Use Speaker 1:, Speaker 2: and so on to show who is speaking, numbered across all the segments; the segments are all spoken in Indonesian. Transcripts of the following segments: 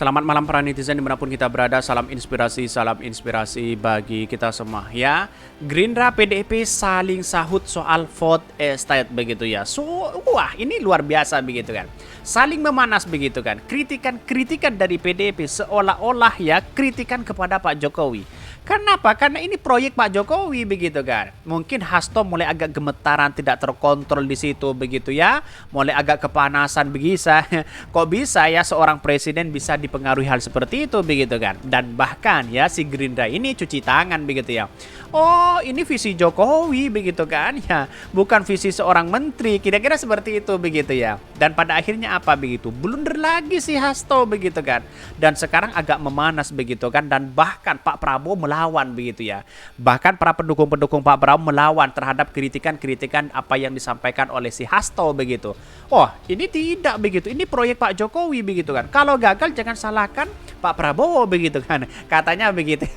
Speaker 1: Selamat malam para netizen dimanapun kita berada. Salam inspirasi bagi kita semua ya. Gerindra PDIP saling sahut soal vote estate begitu ya. Wah ini luar biasa begitu kan. Saling memanas begitu kan. Kritikan dari PDIP seolah-olah ya kritikan kepada Pak Jokowi. Kenapa? Karena ini proyek Pak Jokowi begitu kan. Mungkin Hasto mulai agak gemetaran, tidak terkontrol di situ begitu ya. Mulai agak kepanasan begitu. Kok bisa ya seorang presiden bisa dipengaruhi hal seperti itu begitu kan. Dan bahkan ya si Gerindra ini cuci tangan begitu ya. Oh ini visi Jokowi begitu kan ya. Bukan visi seorang menteri. Kira-kira seperti itu begitu ya. Dan pada akhirnya apa begitu? Blunder lagi si Hasto begitu kan. Dan sekarang agak memanas begitu kan. Dan bahkan Pak Prabowo melawan begitu ya. Bahkan para pendukung-pendukung Pak Prabowo melawan terhadap kritikan-kritikan apa yang disampaikan oleh si Hasto begitu. Oh ini tidak begitu. Ini proyek Pak Jokowi begitu kan. Kalau gagal jangan salahkan Pak Prabowo begitu kan. Katanya begitu.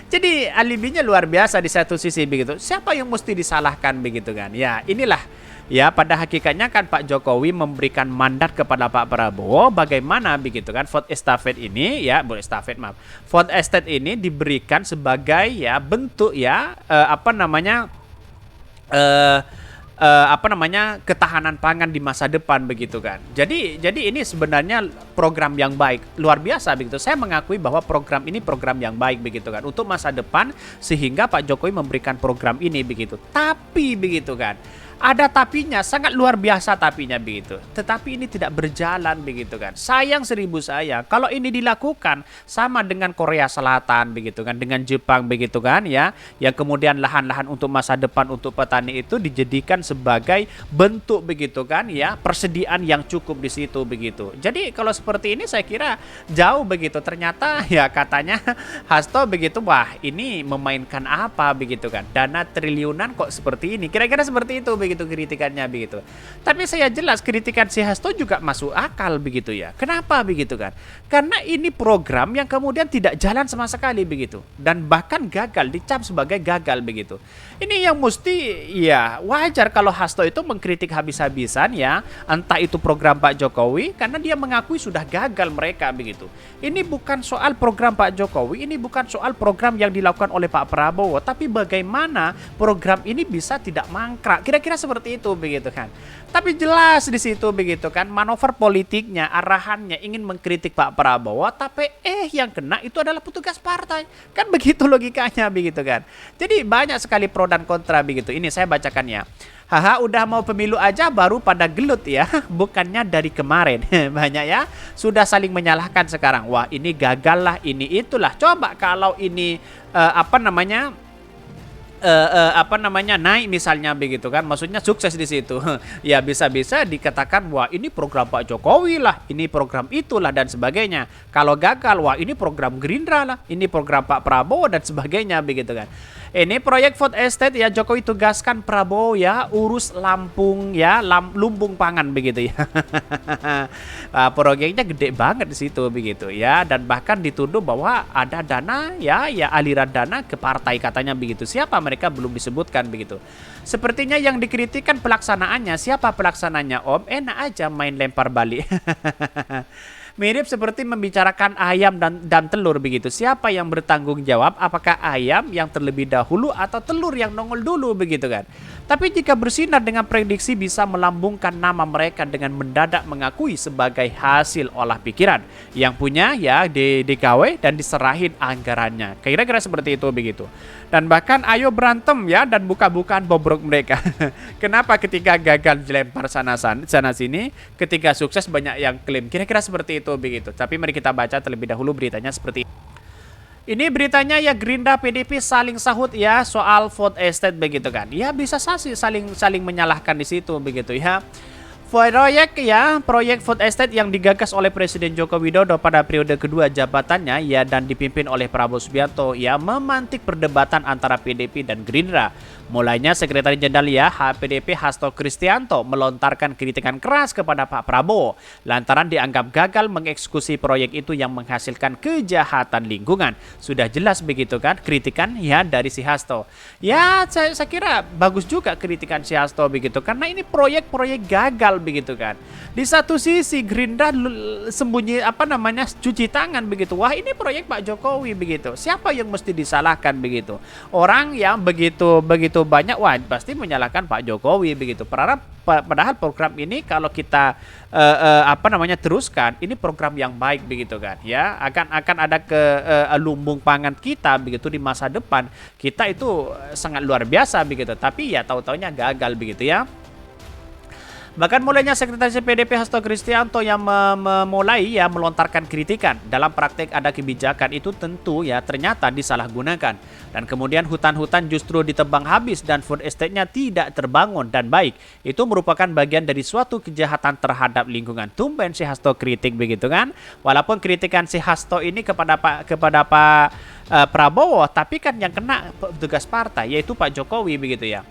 Speaker 1: Jadi alibinya luar biasa di satu sisi begitu. Siapa yang mesti disalahkan begitu kan? Ya inilah ya pada hakikatnya kan Pak Jokowi memberikan mandat kepada Pak Prabowo bagaimana begitu kan vote estafet ini ya, bukan estafet maaf. Vote estate ini diberikan sebagai ya bentuk ya ketahanan pangan di masa depan begitu kan. Jadi ini sebenarnya program yang baik, luar biasa begitu. Saya mengakui bahwa program ini program yang baik begitu kan untuk masa depan sehingga Pak Jokowi memberikan program ini begitu. Tapi begitu kan. Ada tapinya, sangat luar biasa tapinya begitu. Tetapi ini tidak berjalan begitu kan. Sayang seribu sayang. Kalau ini dilakukan sama dengan Korea Selatan begitu kan, dengan Jepang begitu kan ya, yang kemudian lahan-lahan untuk masa depan untuk petani itu dijadikan sebagai bentuk begitu kan ya, persediaan yang cukup di situ begitu. Jadi kalau seperti ini saya kira jauh begitu. Ternyata ya katanya Hasto begitu, wah ini memainkan apa begitu kan. Dana triliunan kok seperti ini. Kira-kira seperti itu begitu kritikannya begitu. Tapi saya jelas kritikan si Hasto juga masuk akal begitu ya. Kenapa begitu kan? Karena ini program yang kemudian tidak jalan sama sekali begitu. Dan bahkan gagal, dicap sebagai gagal begitu. Ini yang mesti ya wajar kalau Hasto itu mengkritik habis-habisan ya. Entah itu program Pak Jokowi karena dia mengakui sudah gagal mereka begitu. Ini bukan soal program Pak Jokowi, ini bukan soal program yang dilakukan oleh Pak Prabowo, tapi bagaimana program ini bisa tidak mangkrak. Kira-kira seperti itu begitu kan. Tapi jelas di situ begitu kan manuver politiknya, arahannya ingin mengkritik Pak Prabowo, tapi yang kena itu adalah petugas partai. Kan begitu logikanya begitu kan. Jadi banyak sekali pro dan kontra begitu. Ini saya bacakan ya. Haha udah mau pemilu aja baru pada gelut ya. Bukannya dari kemarin. Banyak ya. Sudah saling menyalahkan sekarang. Wah ini gagal lah, ini itulah. Coba kalau ini naik misalnya begitu kan, maksudnya sukses di situ ya bisa-bisa dikatakan wah ini program Pak Jokowi lah, ini program itulah dan sebagainya. Kalau gagal wah ini program Gerindra lah, ini program Pak Prabowo dan sebagainya begitu kan. Ini proyek food estate ya, Jokowi tugaskan Prabowo ya urus Lampung ya, lumbung pangan begitu ya. Proyeknya gede banget di situ begitu ya, dan bahkan dituduh bahwa ada dana ya aliran dana ke partai katanya begitu. Siapa mereka belum disebutkan begitu. Sepertinya yang dikritikkan pelaksanaannya. Siapa pelaksananya Om? Enak aja main lempar balik. Mirip seperti membicarakan ayam dan telur begitu. Siapa yang bertanggung jawab? Apakah ayam yang terlebih dahulu atau telur yang nongol dulu begitu kan? Tapi jika bersinar dengan prediksi bisa melambungkan nama mereka dengan mendadak mengakui sebagai hasil olah pikiran yang punya ya di DKW dan diserahin anggarannya. Kira-kira seperti itu begitu. Dan bahkan ayo berantem ya dan buka-bukaan bobrok mereka. Kenapa ketika gagal dilempar sana sini, ketika sukses banyak yang klaim. Kira-kira seperti itu begitu. Tapi mari kita baca terlebih dahulu beritanya seperti ini. Ini beritanya ya Gerindra PDIP saling sahut ya soal vote estate begitu kan. Ya bisa saling menyalahkan di situ begitu ya. Proyek food estate yang digagas oleh Presiden Joko Widodo pada periode kedua jabatannya ya dan dipimpin oleh Prabowo Subianto ya memantik perdebatan antara PDIP dan Gerindra. Mulainya Sekretaris Jenderal ya PDIP Hasto Kristianto melontarkan kritikan keras kepada Pak Prabowo lantaran dianggap gagal mengeksekusi proyek itu yang menghasilkan kejahatan lingkungan. Sudah jelas begitu kan kritikan ya dari si Hasto. Ya saya kira bagus juga kritikan si Hasto begitu karena ini proyek gagal gagal begitu kan. Di satu sisi Gerindra sembunyi cuci tangan begitu. Wah, ini proyek Pak Jokowi begitu. Siapa yang mesti disalahkan begitu? Orang yang begitu banyak wah pasti menyalahkan Pak Jokowi begitu. Padahal program ini kalau kita teruskan, ini program yang baik begitu kan ya, akan ada ke lumbung pangan kita begitu di masa depan. Kita itu sangat luar biasa begitu, tapi ya tahu-taunya gagal begitu ya. Bahkan mulainya Sekretaris PDP Hasto Kristianto yang memulai ya melontarkan kritikan. Dalam praktek ada kebijakan itu tentu ya ternyata disalahgunakan. Dan kemudian hutan-hutan justru ditebang habis dan food estate-nya tidak terbangun dan baik. Itu merupakan bagian dari suatu kejahatan terhadap lingkungan. Tumben si Hasto kritik begitu kan. Walaupun kritikan si Hasto ini kepada Pak Prabowo, tapi kan yang kena petugas partai yaitu Pak Jokowi begitu ya.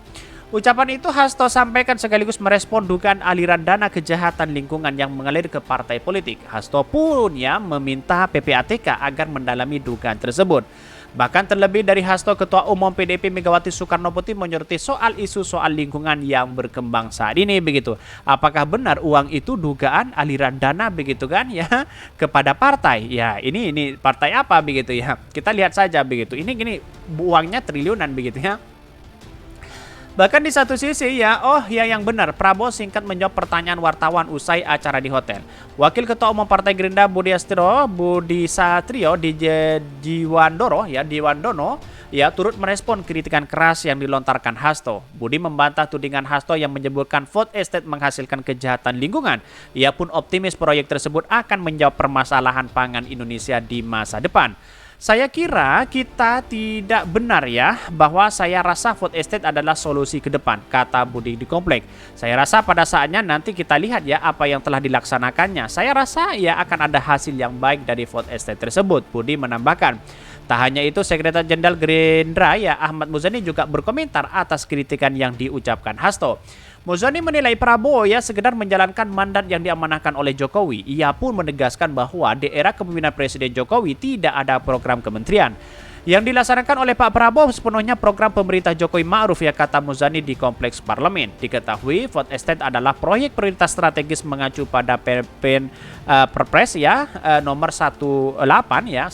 Speaker 1: Ucapan itu Hasto sampaikan sekaligus merespon dugaan aliran dana kejahatan lingkungan yang mengalir ke partai politik. Hasto pun ya meminta PPATK agar mendalami dugaan tersebut. Bahkan terlebih dari Hasto, Ketua Umum PDIP Megawati Soekarno Putri menyoroti soal isu soal lingkungan yang berkembang saat ini begitu. Apakah benar uang itu dugaan aliran dana begitu kan ya kepada partai? Ya ini partai apa begitu ya? Kita lihat saja begitu. Ini uangnya triliunan begitu ya. Bahkan di satu sisi ya, yang benar, Prabowo singkat menjawab pertanyaan wartawan usai acara di hotel. Wakil Ketua Umum Partai Gerindra Budi Satrio Diwandono turut merespon kritikan keras yang dilontarkan Hasto. Budi membantah tudingan Hasto yang menyebutkan food estate menghasilkan kejahatan lingkungan. Ia pun optimis proyek tersebut akan menjawab permasalahan pangan Indonesia di masa depan. Saya kira kita tidak benar ya bahwa saya rasa food estate adalah solusi ke depan, kata Budi di Komplek. Saya rasa pada saatnya nanti kita lihat ya apa yang telah dilaksanakannya. Saya rasa ya akan ada hasil yang baik dari food estate tersebut, Budi menambahkan. Tak hanya itu, Sekretaris Jenderal Gerindra ya Ahmad Muzani juga berkomentar atas kritikan yang diucapkan Hasto. Muzani menilai Prabowo ya sekedar menjalankan mandat yang diamanahkan oleh Jokowi. Ia pun menegaskan bahwa di era kepemimpinan Presiden Jokowi tidak ada program kementerian. Yang dilaksanakan oleh Pak Prabowo sepenuhnya program pemerintah Jokowi Ma'ruf ya, kata Muzani di Kompleks Parlemen. Diketahui food estate adalah proyek prioritas strategis mengacu pada Perpres ya nomor 108 ya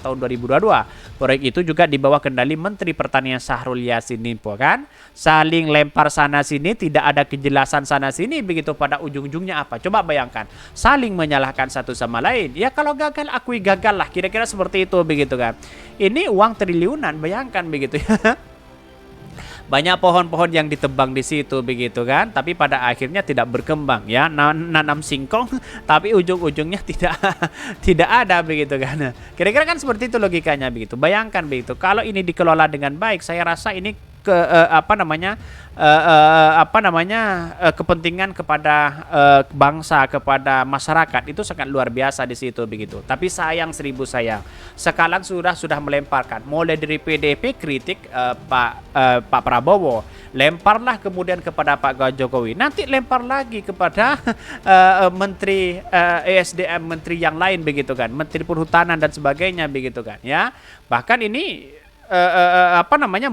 Speaker 1: tahun 2022. Proyek itu juga di bawah kendali Menteri Pertanian Syahrul Yassin Limpo kan. Saling lempar sana sini, tidak ada kejelasan sana sini begitu, pada ujung-ujungnya apa? Coba bayangkan, saling menyalahkan satu sama lain. Ya kalau gagal akui gagal lah, kira-kira seperti itu begitu kan. Ini uang triliunan, bayangkan begitu ya. Banyak pohon-pohon yang ditebang di situ begitu kan, tapi pada akhirnya tidak berkembang ya. Nanam singkong tapi ujung-ujungnya tidak ada begitu kan. Kira-kira kan seperti itu logikanya begitu. Bayangkan begitu. Kalau ini dikelola dengan baik, saya rasa ini kepentingan kepada bangsa, kepada masyarakat itu sangat luar biasa di situ begitu. Tapi sayang, seribu sayang, sekarang sudah melemparkan mulai dari PDIP kritik Pak Prabowo, lemparlah kemudian kepada Pak Jokowi, nanti lempar lagi kepada Menteri ESDM, menteri yang lain begitu kan, Menteri Perhutanan dan sebagainya begitu kan ya. Bahkan ini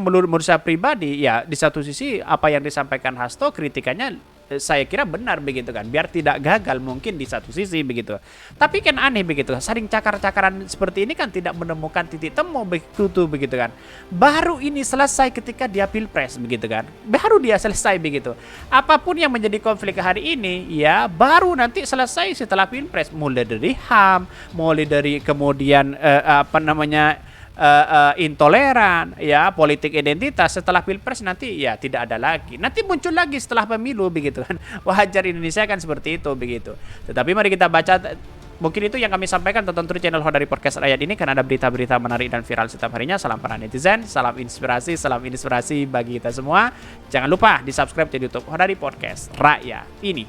Speaker 1: menurut saya pribadi ya, di satu sisi apa yang disampaikan Hasto kritikannya saya kira benar begitu kan, biar tidak gagal mungkin di satu sisi begitu. Tapi kan aneh begitu, saling cakar-cakaran seperti ini kan tidak menemukan titik temu begitu kan. Baru ini selesai ketika dia Pilpres begitu kan, baru dia selesai begitu. Apapun yang menjadi konflik hari ini ya baru nanti selesai setelah Pilpres, mulai dari HAM, mulai dari kemudian intoleran ya, politik identitas. Setelah Pilpres nanti ya tidak ada lagi, nanti muncul lagi setelah pemilu begitu kan. Wajar, Indonesia kan seperti itu begitu. Tetapi mari kita baca, mungkin itu yang kami sampaikan. Tonton terus channel Hodari Podcast Rakyat ini karena ada berita-berita menarik dan viral setiap harinya. Salam para netizen, salam inspirasi bagi kita semua. Jangan lupa di subscribe di YouTube Hodari Podcast Rakyat ini.